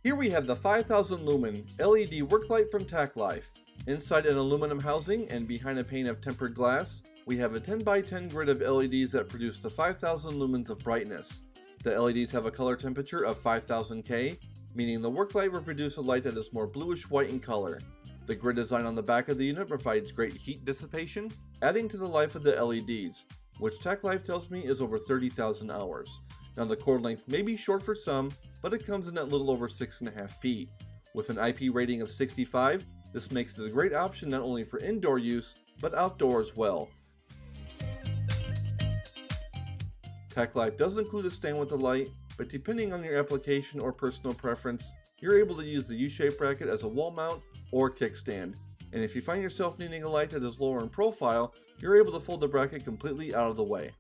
Here we have the 5000 lumen LED work light from Tacklife. Inside an aluminum housing and behind a pane of tempered glass, we have a 10x10 grid of LEDs that produce the 5000 lumens of brightness. The LEDs have a color temperature of 5000 K, meaning the work light will produce a light that is more bluish white in color. The grid design on the back of the unit provides great heat dissipation, adding to the life of the LEDs, which Tacklife tells me is over 30,000 hours. Now the cord length may be short for some, but it comes in at little over 6.5 feet. With an IP rating of 65, this makes it a great option not only for indoor use, but outdoor as well. Tacklife does include a stand with the light, but depending on your application or personal preference, you're able to use the U-shaped bracket as a wall mount or kickstand. And if you find yourself needing a light that is lower in profile, you're able to fold the bracket completely out of the way.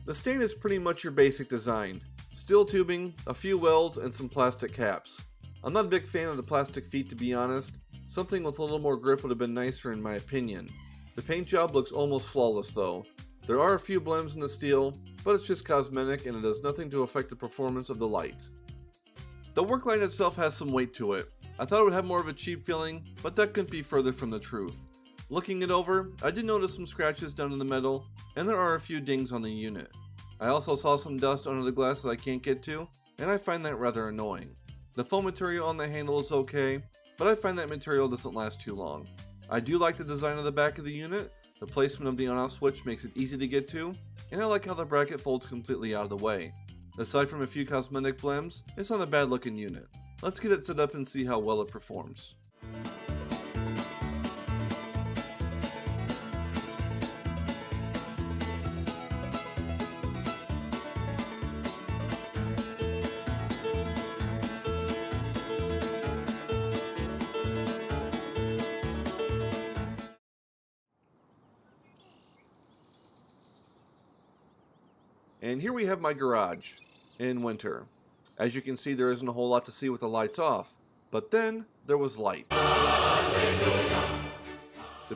The stand is pretty much your basic design. Steel tubing, a few welds, and some plastic caps. I'm not a big fan of the plastic feet, to be honest. Something with a little more grip would have been nicer in my opinion. The paint job looks almost flawless though. There are a few blems in the steel, but it's just cosmetic and it does nothing to affect the performance of the light. The work light itself has some weight to it. I thought it would have more of a cheap feeling, but that couldn't be further from the truth. Looking it over, I did notice some scratches down in the metal, and there are a few dings on the unit. I also saw some dust under the glass that I can't get to, and I find that rather annoying. The foam material on the handle is okay, but I find that material doesn't last too long. I do like the design of the back of the unit, the placement of the on-off switch makes it easy to get to, and I like how the bracket folds completely out of the way. Aside from a few cosmetic blems, it's not a bad looking unit. Let's get it set up and see how well it performs. And here we have my garage, in winter. As you can see, there isn't a whole lot to see with the lights off, but then there was light. The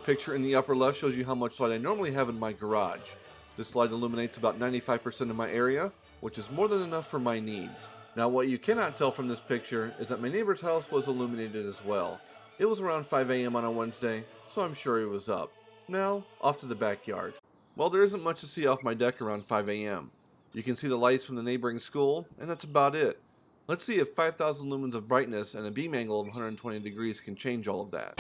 picture in the upper left shows you how much light I normally have in my garage. This light illuminates about 95% of my area, which is more than enough for my needs. Now what you cannot tell from this picture is that my neighbor's house was illuminated as well. It was around 5 AM on a Wednesday, so I'm sure he was up. Now, off to the backyard. Well, there isn't much to see off my deck around 5 AM. You can see the lights from the neighboring school, and that's about it. Let's see if 5000 lumens of brightness and a beam angle of 120 degrees can change all of that.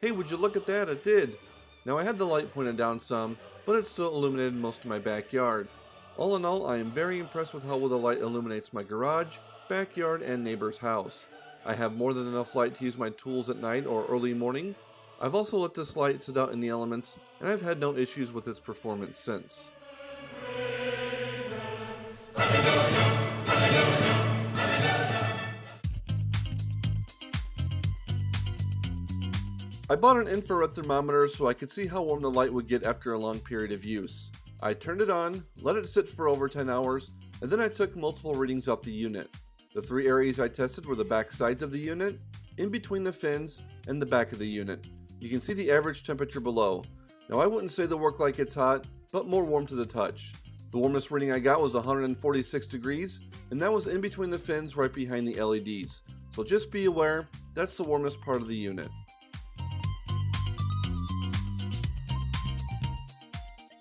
Hey, would you look at that? It did. Now I had the light pointed down some, but it still illuminated most of my backyard. All in all, I am very impressed with how well the light illuminates my garage, backyard, and neighbor's house. I have more than enough light to use my tools at night or early morning. I've also let this light sit out in the elements, and I've had no issues with its performance since. I bought an infrared thermometer so I could see how warm the light would get after a long period of use. I turned it on, let it sit for over 10 hours, and then I took multiple readings off the unit. The three areas I tested were the back sides of the unit, in between the fins, and the back of the unit. You can see the average temperature below. Now I wouldn't say the work light gets hot, but more warm to the touch. The warmest reading I got was 146 degrees, and that was in between the fins right behind the LEDs. So just be aware, that's the warmest part of the unit.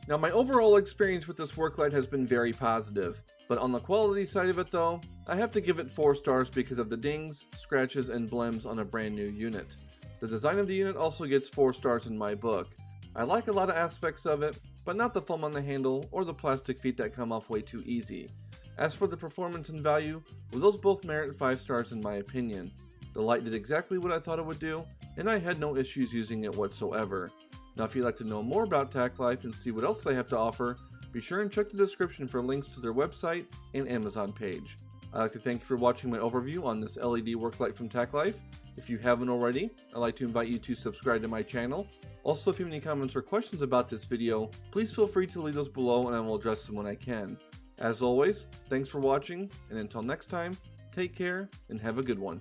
Now my overall experience with this work light has been very positive, but on the quality side of it though, I have to give it 4 stars because of the dings, scratches, and blems on a brand new unit. The design of the unit also gets 4 stars in my book. I like a lot of aspects of it, but not the foam on the handle or the plastic feet that come off way too easy. As for the performance and value, well, those both merit 5 stars in my opinion. The light did exactly what I thought it would do, and I had no issues using it whatsoever. Now if you'd like to know more about Tacklife and see what else they have to offer, be sure and check the description for links to their website and Amazon page. I'd like to thank you for watching my overview on this LED work light from Tacklife. If you haven't already, I'd like to invite you to subscribe to my channel. Also, if you have any comments or questions about this video, please feel free to leave those below and I will address them when I can. As always, thanks for watching, and until next time, take care and have a good one.